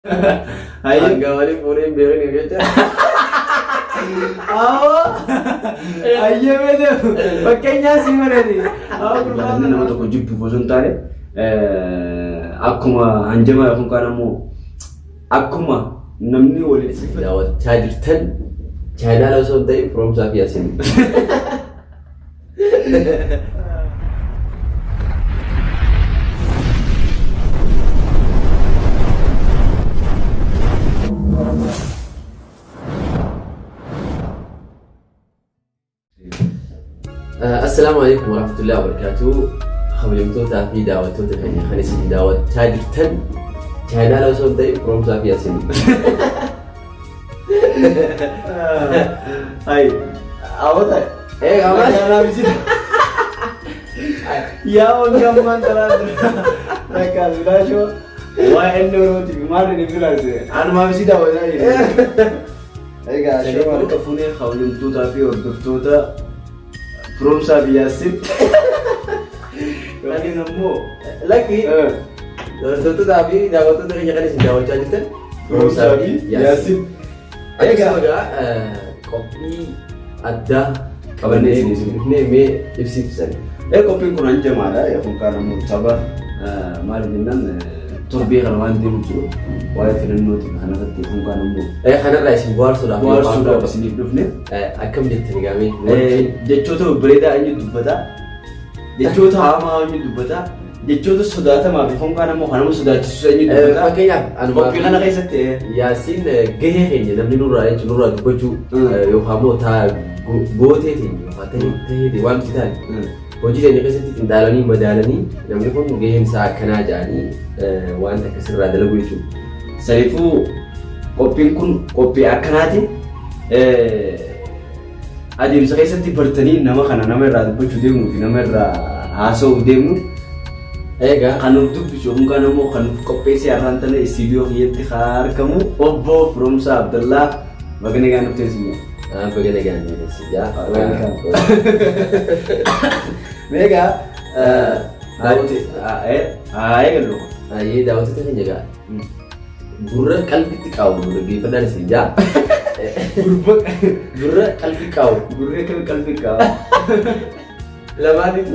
Angawali purin biarin ini aja. Ayo betul. Pakainya sih mana ni? Kurban nama tu kau jumpa bosan tadi. Aku mah anjama aku kan amu. Aku mah namni oleh. Dawat cair ten. China langsung dari from Safi Yasin. Assalamualaikum warahmatullahi wabarakatuh. Khabarnya tapi dawat tu terkini. Kali ini dawat cair ten. China langsung dari from Safi Yasin. Hai, apa tak? Apa? Jangan habis itu. Ya, orang mantaran. Mereka sudah show. Wah, endor tu kemarin ni bilang tu. Anu habis itu apa lagi? Hai guys, show mana kafune khawalim tu tapi orang tu tu from Safi Yasin. Lagi nemu. Lagi. Tu tapi dawat tu terkini kali ini dawat cair ten. From Safi Yasin. Ada juga kopi ada kawan ni me ifsifsan. Kopi kurang jam ada ya bukan namu coba mari dinan turbi kawan tim tu. Wah film tu kana tu bukan namu. Kana raisin buar sudah sini dulu ni. Akam jadi kami. Jecho tu bereda ini tu bata. Jecho tu hama ini tu bata. Jecho tu sudah tu mah bukan namu kana sudah susah ini tu bata. Pakainya kopi kana kaisa te. Yasin gehe ni namni nura baju yo hamo ta gote ti fatay di wan kitan. Hoji ni kaisa ti tindalani madalani namni pun gehe sa kana jani wan ta kasra dalagu itu. Saifu kopi kun kopi akanati adim sa kaisa ti bertani nama kana nama ra baju demu nama ra aso demu. Kanun tu bisa bukan namu kanun kopi si aran tanah studio hiat khar kamu Obbo from Sa Abdullah bagaimana kan tu semua bagaimana kan sih ya mega dawat kalau ye dawat itu kan juga burra kalbi kau burra di pada sih ya burra kalbi kau lama itu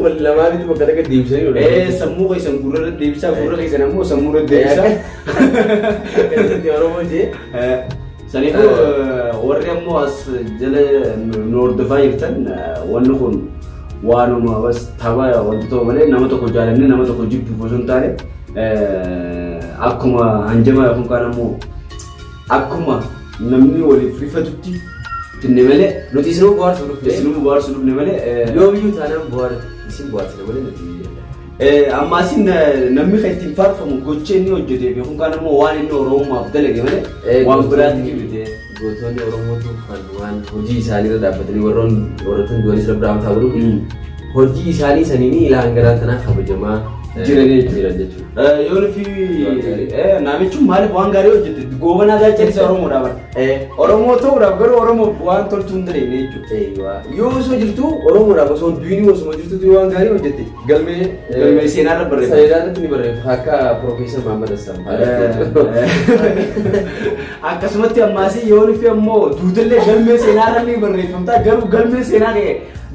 makanya ke dimsa ni. Semua kau iseng gurur dimsa gurur kau iseng namu semua dimsa. Kan orang macam. Sani tu orang yang muas jalan North Fairtan wanukun wanu muas thaba waktu tu mana nama tu kau jalan ni nama tu kau jipu bosan tadi. Aku mah anjama aku kan namu. Aku mah namni wali free fatuti. Nemale notice no buat suruh nemale lo view tanam buat isim buat nemale notice amasin nammi khaitin farfamu goche ni ojjete be kun kana mo wani no roma abdale gemale wan brand ki bide goton oromo tu khalwan hoji isani da dabatni warotun duani sabram tawru hoji isani sanini ila angara tana khabjama jirane jechu yon fi nami chu male wan gari ojjete gobana da cheri oromo da oromo to ragar oromo wan tol tundre ne chu yo so jirtu oromo da so duini so jirtu tu wan gari ojjete galme senara barre sayada tini barre haka professor Muhammad Assam akasmati ammasi yon fi ammo dudelle galme senara ni barre famta galme senare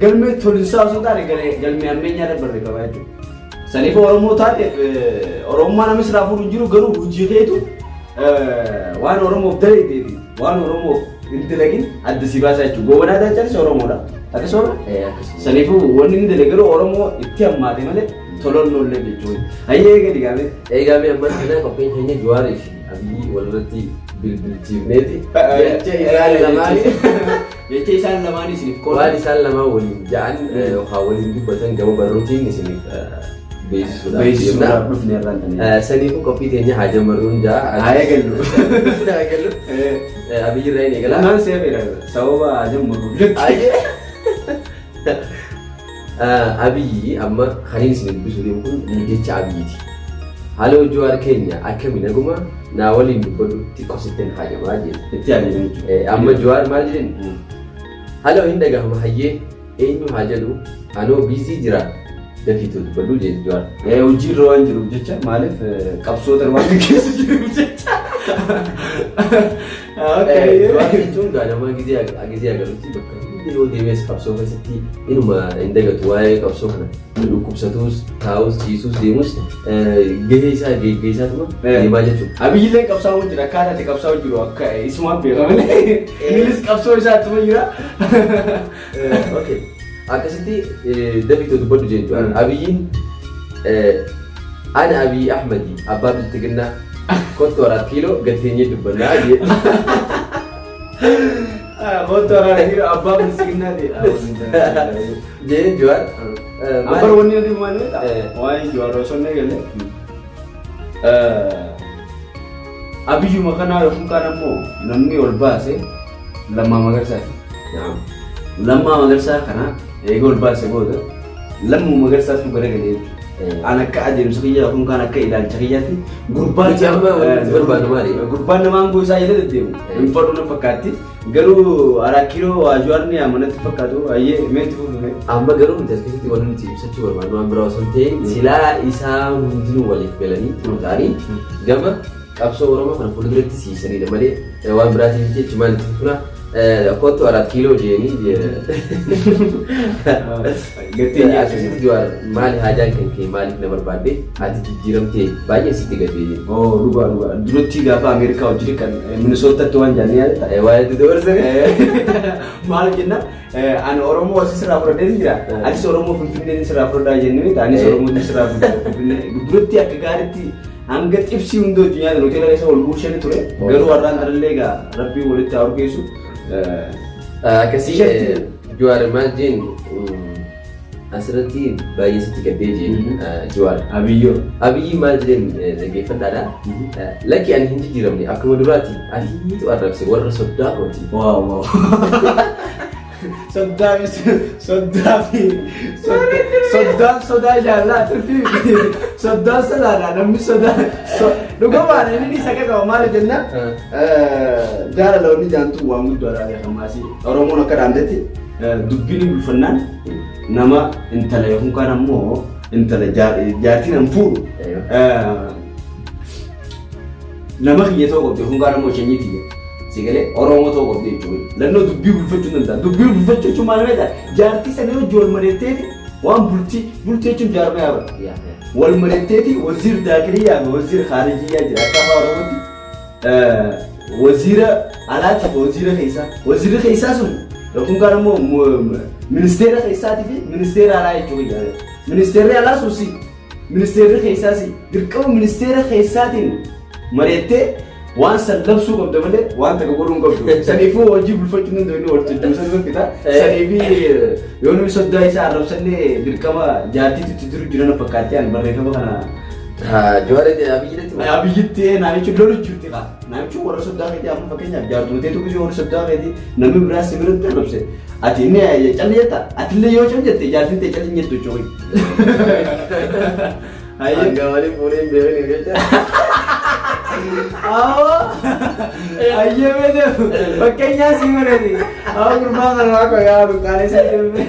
galme tolisa so tare galme ammenya barre kawaaju Sani for Oromo taate Oromo nama serafu runjuru garu hujiretu wan Oromo dari dedi wan Oromo inti lagi ada sibasa itu gobana ada cari Oromo dah ada sora Sani for warning dele garu Oromo itiam mati male tolong nolle bejoy aye ke digame game amma sana kopi hanya juara isi abi walrati bil jibneti yace isan lamani sinif ko wali sallama wali jaan hawalin dibatan gama baruti ni sinif Base sudah proof ni orang tanya. Seni ku kopi tehnya haja merun ja. Ayah gelu. Abi jirai ni kalau. Mana saya berada. Sawa haja merun. Abi amma khalin sini bisuri pun dia cabi. Halo jual Kenya. Akhir mina guma. Nawalin bodoh ti konsisten haja majid. Itu ada ni. Amma jual majidin. Halo indah gah mahye. Enyu haja lu. Ano busy jira. Dafitu baru je jual. Uji roan jiru jecha malef kapso terwakil kesu jiru jecha. jechuun nama gizee agarutti bakka yoo deemes qabsoo keessatti inuma hin dagatu waa'ee qabsoo kana dhukkubsatus taa'us ciisus deemus gahee isaatuma deemaa jechuudha. Abiyyillee qabsaa'uu jira akkaataa itti qabsaa'uu jiru akka isumaan beekamne innis qabsoo isaatuma jira. Akkasitti David dubbadhu jechuudha. Abiyyiin ana Abiy Ahmadi abbaa biltiginnaa kottu 4 kiiloo gatteenyee dubbannaa jedhe. Kottu 4 kiiloo abbaa biltiginnaa jedhe Jawaar. Ambar wanni nuti maal beektaa? Waa'ee Jawaar osoo hin eegalle. Abiyyuma kanaa yookiin kaan ammoo namni ol baase Lammaa Magarsaati. Lammaa Magarsaa kana eega ol baase booda Lammaa Magarsaatu garagalee jechuudha. An akka adeemsa kiyyaa yookiin kaan akka ilaalcha kiyyaatti gurbaan namaan gosaa jedhee deddeemu hin fadhu na fakkaatti garuu 4 kiiloo Jawaarni amanatti fakkaatu ayyee meetti fufume. Amma garuu nuti as keessatti wanti nuti ibsachuu barbaannu waan biraa osoo hin ta'in silaa isaa hundinuu waliif galanii ta'anii gama qabsoo Oromoo kana fuulduratti siisanidha malee waan biraatiif jechi maalitti fufuna kottu 4 kiiloo jedhanii gatteenyaa akkasitti Jawaar maali haajaan kan kee maaliif na barbaadde ati jijjiiramtee baay'ee sitti gadee. Dhugaa duratti gaafa Ameerikaa hojii kan Minisootatti waan jaanii yaadata. Waa'ee dabarsanii maal jenna ani Oromoo asirraa fudhadhee jira anis Oromoo Finfinnee sirraa fudhadhaa jennee anis Oromoo sirraa fudhadhee duratti akka gaariitti hanga xibsii hundoo addunyaa hoteela keessa wal guushanii ture garuu warraan kanallee egaa rabbii walitti haa urgeessu. Akkasii Jawaar maal jeen asirratti baay'ee sitti gaddee jeen Jawaar. Abiyyi maal jedheen dhaggeeffadhaadha. Lakki ani hin jijjiiramne akkuma duraatti adiitu arrabse warra soddaa kooti. Sodaa jaalala turtii sodaa salaadha namni sodaa dhugumaan inni isa qaba maal jenna jaalala wanni jaantu waan guddaadha beekamaasi Oromoon akka dhaandetti dubbiin bulfannaan nama intala yookiin kaan ammoo intala jaartiin an fuudhu nama kiyya ta'uu qabdi yookiin kaan ammoo sheenyiiti Sigale Oromoo ta'uu qabdi jechuudha. Lannoo dubbii bulfachuu danda'a. Dubbii bulfachuu jechuun maal beektaa? Jaartii sana yoo wal mareetteeti waan bultii jechuun jaarmaa yaaba. Wal mareetteeti waziir daakilii yaaba waziir khaarijiyyaa jira akka afaan Oromootti waziira alaatiif waziira keessaa. Waziirri keessaa sun yookiin kaan ammoo ministeera keessaatii fi ministeera alaa jechuudha. Ministeerri alaa sunsi ministeerri keessaas dirqama ministeera keessaatiin mareettee waan san labsuu qabda malee waan takka godhuu hin qabdu. Saniifuu hojii bulfachuu hin danda'u waltajjii sana fita. Saniifi yoo nuyi soddaa isaa arrabsannee dirqama jaartiitti jiru jiran fakkaatee ani barreeffama kana. Abiyyitti naamichi lolu jirti qaba. Naamichi warra soddaa keetii amma fakkeenyaaf jaartootee tokko ishee warra soddaa keetii namni biraa si biratti arrabse. Ati inni calli jetta ati illee yoo calli jette jaartiin ta'e calli hin jettu jechuudha. Angawali fuudhee beekanii jecha. Ayyee beeku fakkeenyaa si godhati gurbaan kana akka yaadu qaalee saddeemme.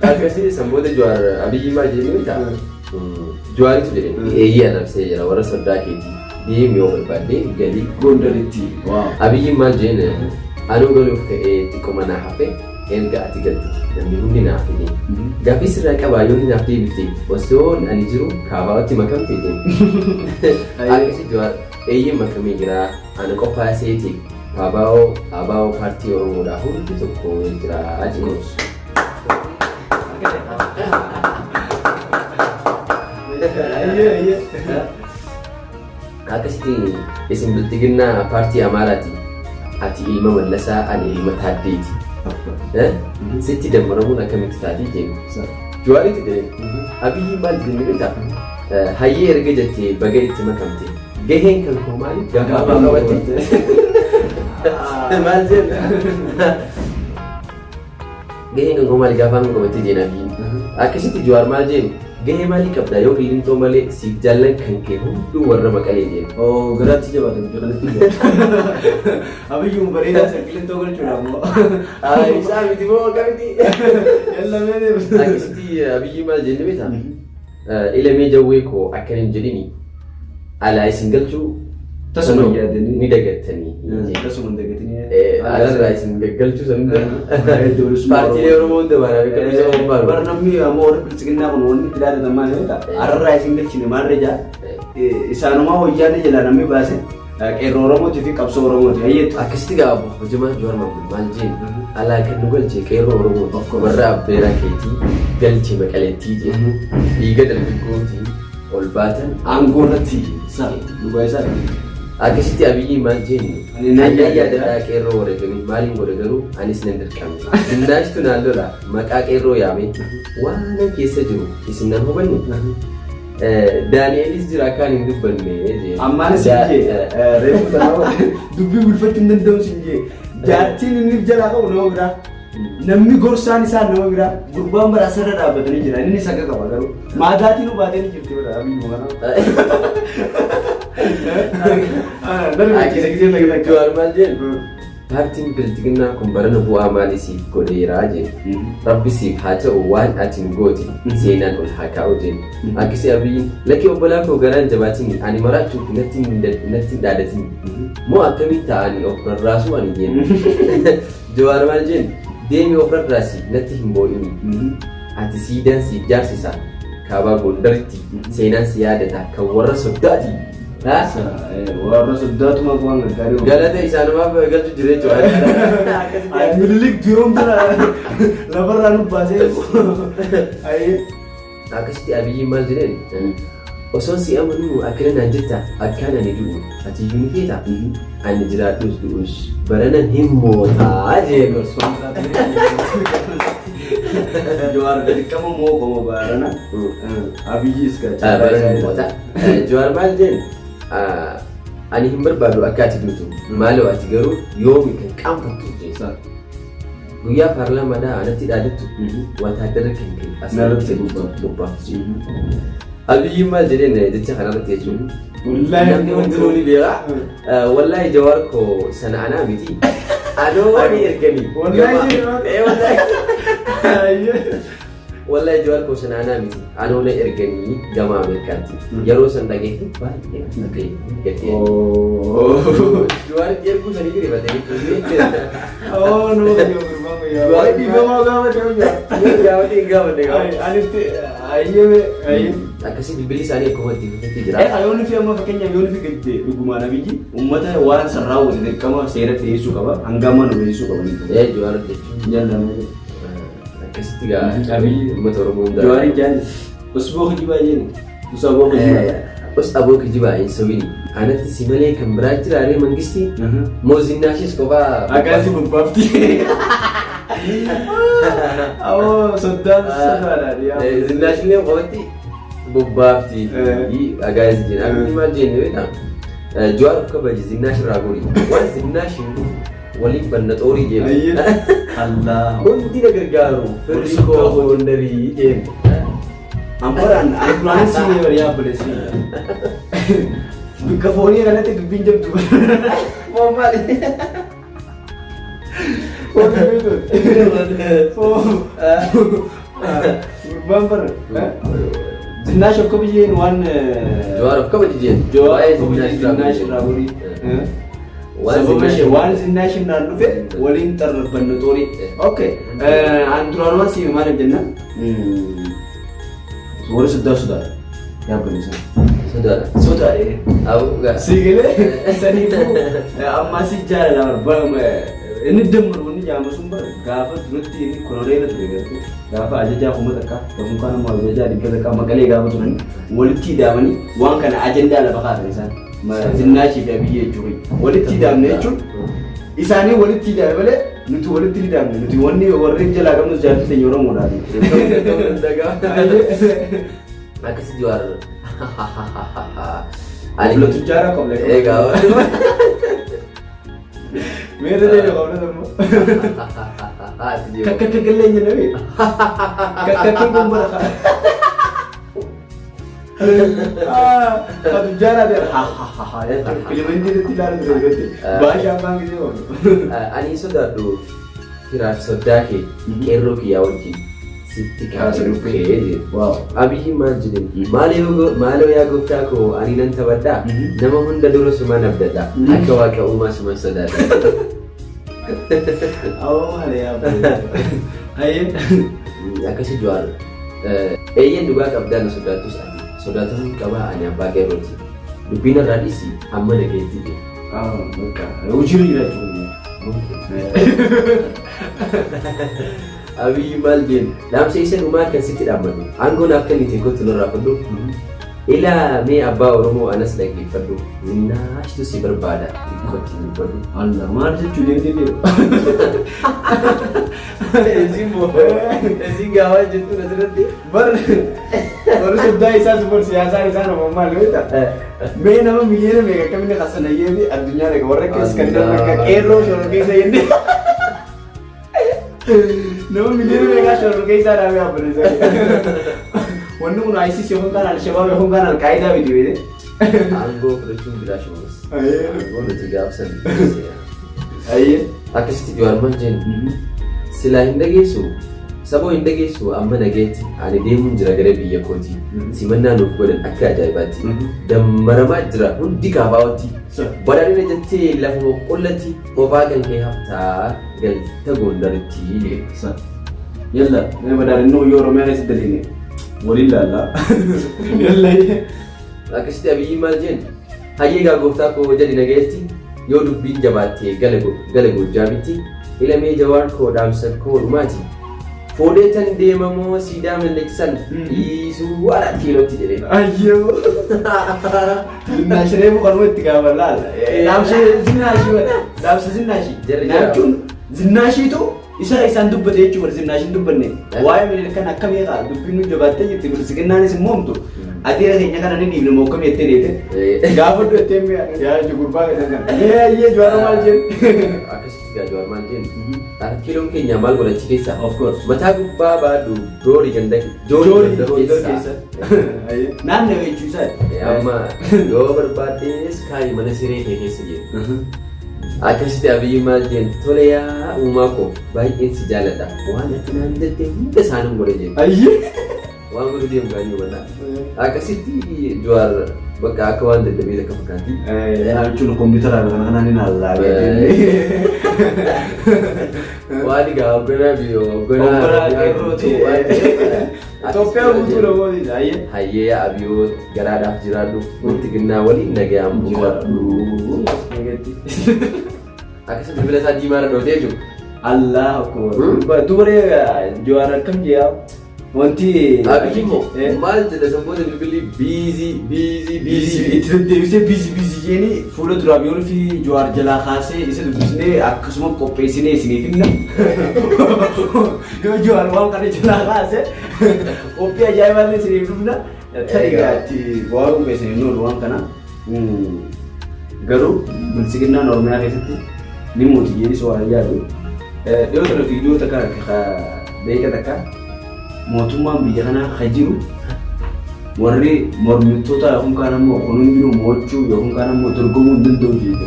Akkasii sanboota Jawaar Abiyyi maal jedhanii ta'a. Jawaaritu jedhanii eeyyee anabsee jira warra soddaa keetii deemi yoo barbaadde galii Gondaritti. Abiyyi maal jedhanii anuu galuuf ka'ee xiqquma naa hafe erga ati galti namni hundi naaf hidhee. Gaaffii sirraa qabaa yoo ni naaf deebiftee osoo ani jiru kaabaatti makamtee deemi. Akkasii Jawaar eeyyee makamee jira ana qofaa seeti kaabaa'oo paartii Oromoodhaa hundi tokko jira achi goos. Akkasitti isin biltiginnaa paartii Amaaraati. Ati ilma Mallasaa ani ilma Taaddeeti. Sitti dammaramuun akkamitti taatii jennu. Jawaaritti jedhee Abiyyi maal jennu beektaa? Hayyee erga jettee baga itti makamte gaheen kan koo maali? Gaafa qabatte. Maal jenna? Gaheen kan koo maali gaafa qabatte jenna Abiyyiin. Akkasitti Jawaar maal jennu? Gahee maalii qabdaa yoo qillintoo malee siif jaallan kan kee hunduu warra Maqalee jennu. Garaatti jabaatan jaalatti jabaatan. Abiyyuun bareedaa isa qillintoo galchuudhaaf moo? Isaa miti moo akkamitti? Akkasitti Abiyyi maal jennu beektaa? Ilamee jawwee koo akkan hin jedhini alaa isin galchuu tasuma yaadanii ni dagattanii tasuma dagatanii alarraa isin galchuu sanuu paartiilee Oromoo hunda baanaa beekamu isa Oromoo bara namni ammoo warri bilisiginnaa kun wanni itti dhaadatan maal ta'e alarraa isin galchine maal rejaa isaanumaa wayyaanee jalaa namni baase qeerroo Oromootii fi qabsoo Oromooti hayyeetu akkasitti gaabbu hojimaa Jawaar Mohaammed maal jeen alaa kan nu galche qeerroo Oromoo warra abbeeraa keetii galche maqalettii jeen dhiiga dargaggootii ol baatan aangoo irratti dhugaa isaa akkasitti Abiyyi maal jennu ayyaa yaadadhaa qeerroo wareeganii maaliin godhe garuu anis nan dirqame dindaashtu naallola maqaa qeerroo yaame waan keessa jiru isin nan hubanne Daani'elis jira akkaan hin dubbanne ammaanis sinjee reefu tanaa dubbii bulfatti hin danda'u sinjee jaartiin inni jalaa qabu nama biraa namni gorsaan isaa nama biraa gurbaan bara asirra dhaabbatanii jira inni saga qaba garuu maadaatiin hubaatee ni jirti bara Abiyyi Mohaammed Jawaar maal jennu paartiin bilisiginnaa kun barana bu'aa maalii siif godheeraa jennu rabbi siif haa ta'u waan ati hin goote seenaan ol haa kaa'u jennu akkasii Abiyyiin lakkii obbolaa koo garaan jabaatiin ani maraachuuf natti hin dhaadatin moo akkamiin ta'anii of rarraasuu ani jennu Jawaar maal jennu deemii of rarraasi natti hin boo'ini ati siidaan siif jaarsisa kaabaa Gondaritti seenaan si yaadata kan warra soddaati warra soddaatuma waan gaarii galata isaanumaaf galchu jiree Jawaar mililik diyoom tana lafarraa nu baasee akkasitti Abiyyiin maal jedheen osoo si amanuu akkana naan jetta akkaan ani du'u ati iyyuu ni feeta ani jiraadhus du'us baranan hin mootaa jee Jawaar dirqama moo qomo barana Abiyyiis gacha baranan mootaa Jawaar maal jeen ani hin barbaadu akka ati duutu maaloo ati garuu yoomi kan qaanfattu jeessa guyyaa paarlaamaadhaa anatti dhaadattu wataadara kan asirratti bobbaaftu Abiyyiin maal jedheen jecha kanarratti jechuun namni hundinuu ni beeka wallaahi Jawaar koo sana anaa miti adoo ni erganii wallahi Jawaar koo sana anaa miti adoo na erganii gama Ameerikaatti yeroo san dhageetti baay'ee gatii Jawaar erguu sanii girifatanii akkasii bilbilli isaanii akkuma itti fufetti jira. Yoonni fi amma fakkeenyaaf yoonni fi gadi dhugumaan Abiyyi uummata waan san raawwate dirqama seera dhiyeessuu qaba hanga amma nu dhiyeessuu qaba. Jawaar jechuun jaalladha. akkasitti gaa Abiyyi uummata Oromoo hundaa. Jawaar jaalladha. Osboo kijibaa jenni. Osboo kijibaa. Osboo kijibaa hin sawini. Anatti si malee kan biraa jiraaree mangistii moo zinnaashis qofaa. Akaasii bobbaafti. Awoo sodaadha. Zinnaashillee qofatti bobbaafti agaasi jenna akkuma maal jenne beektaa Jawaar of kabaji zinnaash irraa gori waan zinnaashin waliin banna xoorii jenna hundi na gargaaru firri koo Gondarii jenna ammaraan anturaanis siinee bari yaabbalessi bikka foonii kanatti dubbiin jabdu moo maali gurbaan bara Zinnash of kabaji waan Jawaar of kabaji jenna Jawaar Zinnash irraa gori waan Zinnash irraa dhufe waliin xarbanna xoorii okay anturaanumaa siinee maaliif jenna warri sodaa yaabbalessi sodaa siigalee saniifuu ammaa si jaalala inni dammaru inni jaamasuun bara gaafa duratti inni koloneera ture gartuu gaafa ajajaa uummata akka yookaan ammoo ajajaa dhibba takkaa Maqalee gaafa turan walitti hidhaamanii waan kana ajandaa lafa kaa'atan isaan Zinnaashii fi Abiyyi jechuun walitti hidhaamne jechuun isaanii walitti hidhaame malee nuti walitti hidhaamne nuti wanni warreen jalaa qabnus jaallatanii teenya Oromoodhaati. akkasii Jawaar ani lotu jaara qablee egaa meeshaa deemee qablee ammoo kakka gallee hin jennee kakka gombara kaa lotu jaara deemee filimanii irratti ilaalu ture irratti baashaa baan gisee oolu ani sodaadhu firaaf soddaa kee qeerroo kiyyaa wajjin sitti kaasee dhufee jedhe. Waaw. Abiyyi maal jedhee maaloo yaa gooftaa koo ani nan taphadhaa nama hunda dura sumaan abdadha akka waaqa uumaa sumaan sodaadha. Awwa malee yaa ayyee. Akkasii Jawaar eeyyeen dhugaa qabdaa na sodaattus ati sodaatamuu qabaa ani abbaa qeerrooti dubbiin irraa dhiisi amma nageetti jedhe. Bakka hojii jiraachuu. Abiyyi maal jeen dhaamsa isa dhumaa kan sitti dhaabbatu aangoo naaf kennite kottu nurraa fudhu ilaa mee abbaa Oromoo anas dhaggeeffadhu naashtu si barbaada xiqqootti dubbadhu. Allah maal jechuun eegdee Isin gaawaa jettuun asirratti warri soddaa isaa super siyaasaa isaa nama maal beektaa? Mee nama miliyoona meeqa akkamini hasanayyee fi addunyaa dhaqa warra keessa kan nama akka qeerroo shoror keessa jennee nama miliyoona meeqa shoror keessaa dhaabee abboleessa. Wanni kun ISIS yookaan kan Al-Shabaab yookaan kan Al-Qaayidaa miti beekte. Aangoo fudhachuun biraa shumas. Aangoo nuti gaafsan. Akkasitti Jawaar maal jennu silaa hin dhageessu saboo hin dhageessu amma nageetti ani deemuun jira gara biyya kooti simannaa nuuf godhan akka ajaa'ibaatti dammaramaa jira hundi kaabaawatti badhaadhina jettee lafa qollatti qofaa kan kee haftaa galta Gondaritti jedhe. Yalla badhaadhinni yoo Oromiyaa keessatti daliine waliin laallaa. Yalla akkasitti Abiyyi maal jennu hayyeegaa gooftaa koo jedhi nageetti yoo dubbiin jabaattee gala Goojjaamitti ilamee Jawaar koo dhaamsa koo dhumaati fuudhee tan deemamoo siidaa malleessan dhiisuu ala kiilootti jedhee. Ayyoo zinnashiree buqanuu itti gaafa laala dhaamsa zinnaashii naachuun zinnaashiitu isaan dubbate jechuudha zinnaashiin dubbanne waa'ee miidhagina kan akka meeqa dubbiin nu jabaattee jirti bilisiginnaanis immoo homtu adeera keenya kana ni dhiibne moo akkam jettee deete gaafa du'ettee mi'a yaa gurbaa kan ayyee Jawaar maal jennu akkasitti Jawaar maal jennu kiiloon keenya maal godhachi keessa of course mataa gubbaa baadhu doorii ganda keessa naannoo jechuu isaa amma yoo barbaaddees kaayi mana siree kee keessa jedhu. Akkasitti Abiyyi maal jennu tole yaa uumaa koo baay'een si jaaladha waan ati naan jettee hunda isaanii godhe jennu. Ayyee waan godhu deemu gaanii hubanna. Akkasitti Jawaar bakka akka waan dadhabee akka fakkaatti. Jechuun kompiitara kana ni naallaa. Waan egaa hoogganaa biyya hoogganaa qeerrooti. Itoophiyaa guutuu namoonni hayyee Abiyyoo garaadhaaf jiraadhu bilisiginnaa waliin nagayaan jiraadhu. Akkasitti bilbila isaa diimaarra dhootee jechuudha. Allah akbar. Dubaree Jawaar akkam jedhaa wanti Abiyyi immoo maal jedha sammuu bilbilli biizii itti deebisee biizii jedhanii fuula duraaf yoo fi Jawaar jalaa kaasee isa dubbisnee akkasuma qopheessinee isiniif himna. Yoo Jawaar waan kana jalaa kaasee qophii ajaa'ibaa isiniif himna. Tarigaatti waan qopheessanii noolu waan kana. Garuu bilisiginnaan Oromiyaa keessatti ni mootii jedhis waan yaadu. Dhiyoo kana viidiyoo takka beeka takka mootummaan biyya kanaa kan jiru warri mormittoota yookaan kaan ammoo kunuun jiru mo'achuu yookaan kaan ammoo dorgomuu hin danda'u jechuudha.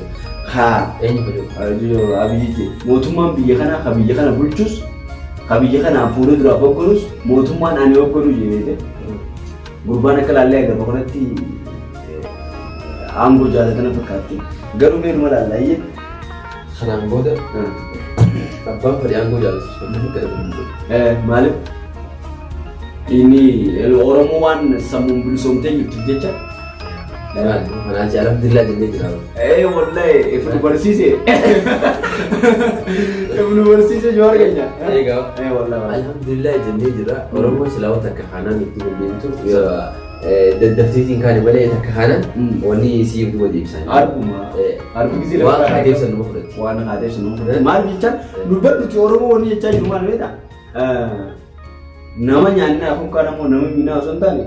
Haa eenyu fayyadu? Abiyyi mootummaan biyya kanaa kan biyya kana bulchus kan biyya kanaan fuudhee duraaf hogganus mootummaan ani hogganu jedhee gurbaan akka laallee agarra kanatti aangoo jaalatana fakkaatti. Garuu meeruma laallaayee kanaan booda abbaan fedhii aangoo jaalatu maaliif ini Oromoo waan sammuun bilisoomtee jirtu jecha. Kanaan alhamdulillah jennee jira. Wallahi ifnu barsiise. Ifnu barsiise Jawaar keenya. Egaa wallahi alhamdulillah jennee jira. Oromoo silaawwan takka kanaan itti hojjetu daddaftiitiin kaane malee takka kanaan wanni siif dhuma deebisan. Arguma gisee waan kana deebisan nama fudhatti. Waan kana deebisan nama fudhatti. Maal jechaan dubbadhuti Oromoo wanni jechaa jiru maal beektaa? Nama nyaannaa kun kaan ammoo nama miinaa osoo hin taane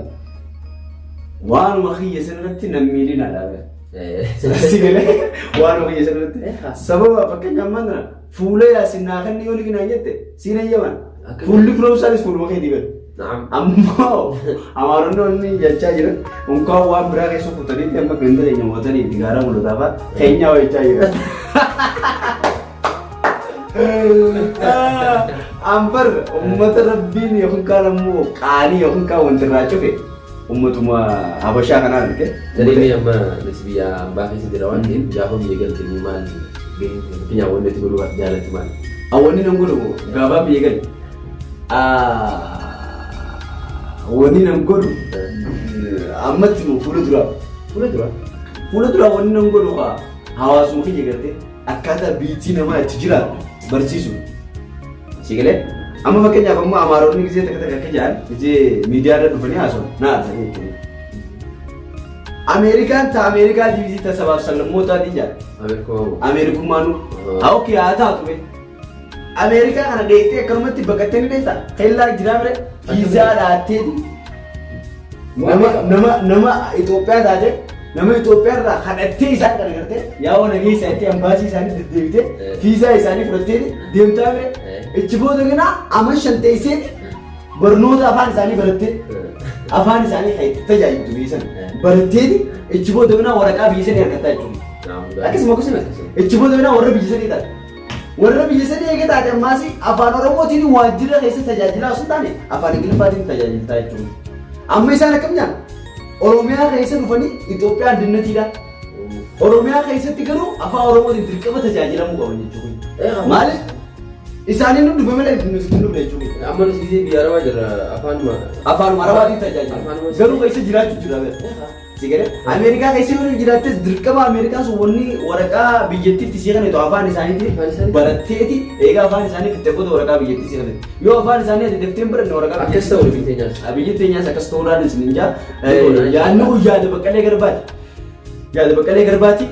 waanuma kiyya sanarratti nam miidhina dhaabee. Sigalee waanuma kiyya sanarratti sababa fakkeenyaaf mana fuula yaasinaa kan yoo liqinaa jette siin ayyaman fuulli firoomsaanis fuuluma kee diban. Ammoo Amaaronni jechaa jiran unkaan waan biraa keessa kutaniitti amma ganda keenya mootanii itti gaara mul'ataafaa keenyaa hojjechaa jiran. Ambar ummata rabbiin yookiin kaan ammoo qaanii yookiin kaan wanti irraa cufe ummatuma habashaa kanaa argite. Jadi amma nisbiya ambaa keessa jira waan ta'eef gaafa biyya galtanii maal gahee fakkeenyaaf wanti itti godhu jaalatti maal? Awwanni nan godhu gaafa biyya gali. Wanni nan godhu ammatti fuula dura wanni nan godhu hawaasuma kiyya gartee akkaataa biitii namaa itti jiraatu barsiisu. Sigalee amma fakkeenyaaf amma Amaaronni gisee takka akka jedhan gisee miidiyaarra dhufanii haasa'u na haasa'anii jechuudha. Ameerikaan Ameerikaa diivizii ta sabaaf sallammootaati jedha. Ameerikummaanu haa okkee haa taatu be. Ameerikaa kana deettee akkanumatti baqattee ni deetta. Kellaa jiraa bire viizaa dhaatteeti. Nama Itoophiyaa taate nama Itoophiyaa irraa kadhattee isaan kana gartee yaa'oo nageessa itti ambaasii isaanii deddeebitee viizaa isaanii fudhattee deemtaa bire. Ichi booda gana amma shanteessee barnoota afaan isaanii barattee afaan isaanii kan itti tajaajiltu biyya baratteeti ichi booda gana waraqaa biyya sanii argattaa jechuudha. Akkasuma ichi booda gana warra biyya sanii taate. Warra biyya sanii eegee taate ammaas afaan Oromootiin waajjira keessa tajaajilaa osoo hin taane afaan Ingiliffaatiin tajaajiltaa jechuudha. Amma isaan akkam jedhan Oromiyaa keessa dhufanii Itoophiyaan dinnatiidha. Oromiyaa keessatti garuu afaan Oromootiin dirqama tajaajilamuu qaban jechuudha. Maaliif? Isaanii nuti dhufame dha nuti dhufne jechuudha. Amma nuti gisee biyya Arabaa jirra afaan Arabaatiin tajaajila. Garuu keessa jiraachuu jira beekta. Sigale Ameerikaa keessa yoo jiraattes dirqama Ameerikaa sun wanni waraqaa biyyattiitti seeqanitu afaan isaaniitiin baratteeti eegaa afaan isaanii fitte booda waraqaa biyyattii seeqanitu. Yoo afaan isaanii ati deftee baranne waraqaa akkas ta'u biyya teenyaas. Biyya teenyaas akkas ta'uudhaan isin hin jaa. Yaadni kun yaada Baqqalee Garbaati. Yaada Baqqalee Garbaati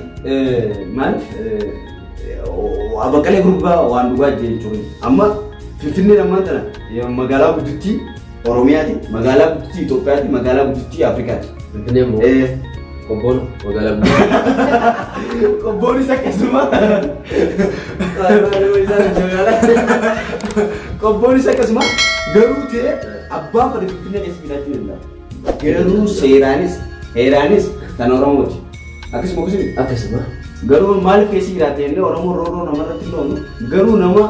maaliif Baqqalee Gurbaa waan dhugaa jechuudha. Amma Finfinnee ammaan tana magaalaa guddittii Oromiyaati, magaalaa guddittii Itoophiyaati, magaalaa guddittii Afrikaati. Finfinnee immoo Qobboon magaalaa guddittii. Qobboonis akkasuma. Qobboonis akkasuma garuu ta'e abbaan fedhe Finfinnee keessa jiraachuu danda'a. Garuu seeraanis heeraanis kan Oromooti. Akkasuma. Garuu maaliif keessa jiraate illee Oromoo rooroo namarratti loonu garuu nama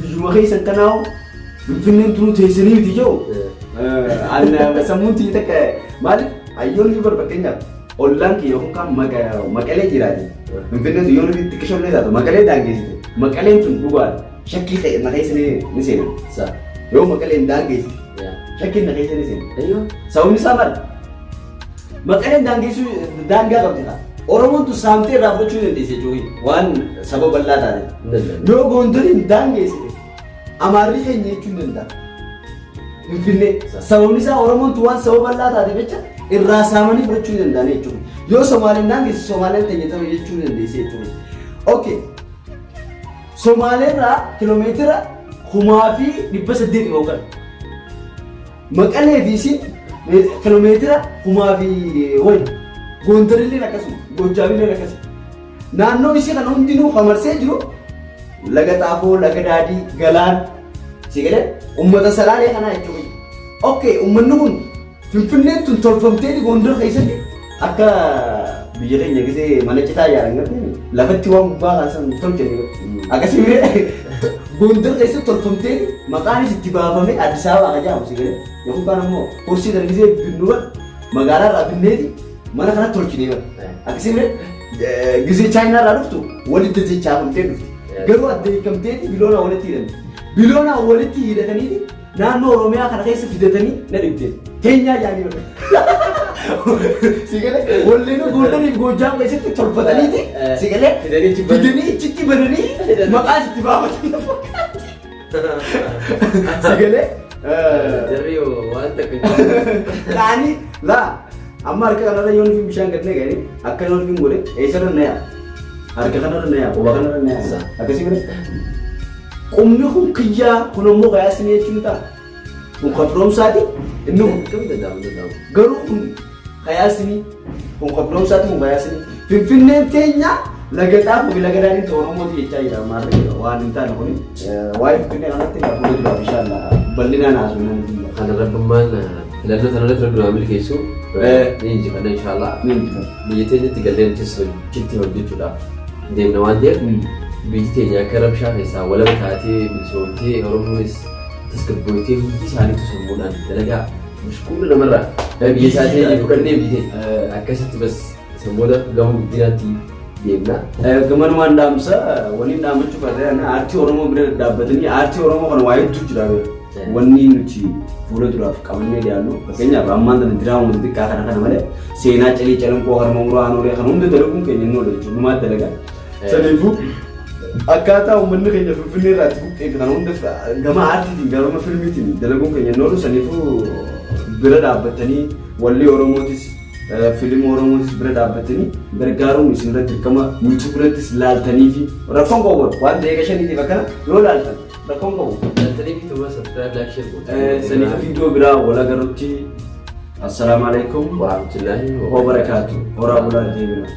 biyyuma keessan kanaa'u Finfinneen tunu teessanii miti jiru sammuun tiyyi takka maaliif hayyoon fi fakkeenyaaf ollaan kiyya yookaan Maqalee jiraate Finfinneen yoo nuti xiqqishoollee taatu Maqalee daangeessite Maqaleen tun dhugaadha shakkii ta'e na keessa ni seena yoo Maqaleen daangeessite shakkiin na keessa ni seena sababni isaa maali Maqaleen daangeessuu daangaa qabdi ta'a. Oromoon tu saamtee irraa fudhachuu dandeesse jechuudha waan sababa bal'aa taate. Yoo Gondariin daangeessite Amaarri keenya jechuun danda'a. Finfinnee sababni isaa Oromoon tu waan sababa bal'aa taate jecha irraa saamanii fudhachuu danda'an jechuudha. Yoo Somaaleen daangeesse Somaaleen keenya ta'u jechuu dandeesse jechuudha. Okay. Somaalee irraa kiloomeetira 1800 yookaan Maqalee fi isin kilomeetira 1000 Gondarillee akkasuma Gojjaabillee akkasuma naannoo ishee kana hundinuu hamarsee jiru laga Xaafoo laga Daadii Galaan sigalee uummata Salaalee kanaa jechuudha. Okay uummanni kun Finfinneen tun tolfamtee Gondar keessatti akka biyya keenya gisee mana citaa ijaaran gartee lafatti waan gubbaa kaasan tolchanii akkasii Gondar keessatti tolfamtee maqaanis itti baafame Addis Ababaa akka jedhamu sigalee yookaan ammoo kursii dargisee binnuuwwan magaalaa irraa binneeti mana kana tolchinee bara akkasii gisee Chaayinaa irraa dhuftu walitti jechaafamtee dhufti garuu adda hiikamteeti biloona walitti hidhatanii naannoo Oromiyaa kana keessa fidatanii na dhibdee teenyaa jaanii bara sigalee walleen Gondariif Gojjaam keessatti tolfataniiti sigalee fidanii ichitti bananii maqaa itti baafatan na fakkaatti sigalee jarri waan takka qaanii laa amma harka kanarra yoo nuti bishaan gad naqanii akka nuti hin godhe eessarra na yaa harka kanarra na yaa quba kanarra na yaa akkasii godhe qubni kun kiyyaa kun ammoo qayaasni jechuun ta'a kun qofroomsaati inni kun garuu kun qayaasni kun qofroomsaati kun qayaasni Finfinneen teenya laga Xaafoo fi laga Daadii ta'uu Oromooti jechaa jira maarree waan hin taane kun waa'ee Finfinnee kanatti fuula duraaf inshaAllah bal'inaan haasofnaan kana rabbummaan filannoo kanarratti rabbi milkeessu ni injifanna inshaAllah biyya teenyatti galleettis hojiitti hojjechuudhaaf deemna waan ta'eef biyyi teenya akka rabshaa keessaa walaba taatee bilisoomtee Oromoonis tasgabbootee hundi isaaniitu sammuudhaan dalagaa mashquula namarraa biyya isaatii fudhannee bite akkasitti bas sammuudha gama guddinaatti deemna. Gamanumaan dhaamsa waliin dhaamachuu barreeffama aartii Oromoo bira dhaabbatanii aartii Oromoo kana waa hedduu jira wanni nuti fuula duraaf qabannee dhiyaannu fakkeenyaaf ammaan tana diraamaa xixiqqaa kana malee seenaa calii calanqoo harma muraa aanolee kan hunda dalaguun keenya inni oola jechuudha numaatti dalagaa. Saniifuu akkaataa uummanni keenya Finfinnee irraatti buqqeeffatan hunda gama aartiitiin gama filmiitiin dalaguun keenya inni oolu saniifuu bira dhaabbatanii wallee Oromootis fiilmii Oromootis bira dhaabbatanii gargaaruun isinirratti dirqama yuutuubirattis laaltanii fi rakkoon qabu waan ta'eef shaniitiif akkana yoo laaltan rakkoon qabu. Laaltanii fi tuba subscribe like share godhaa. Saniif viidiyoo biraa wal agarruutti. Assalaamu alaikum wa rahmatullahi wa barakaatuh. Horaa bulaa deebina.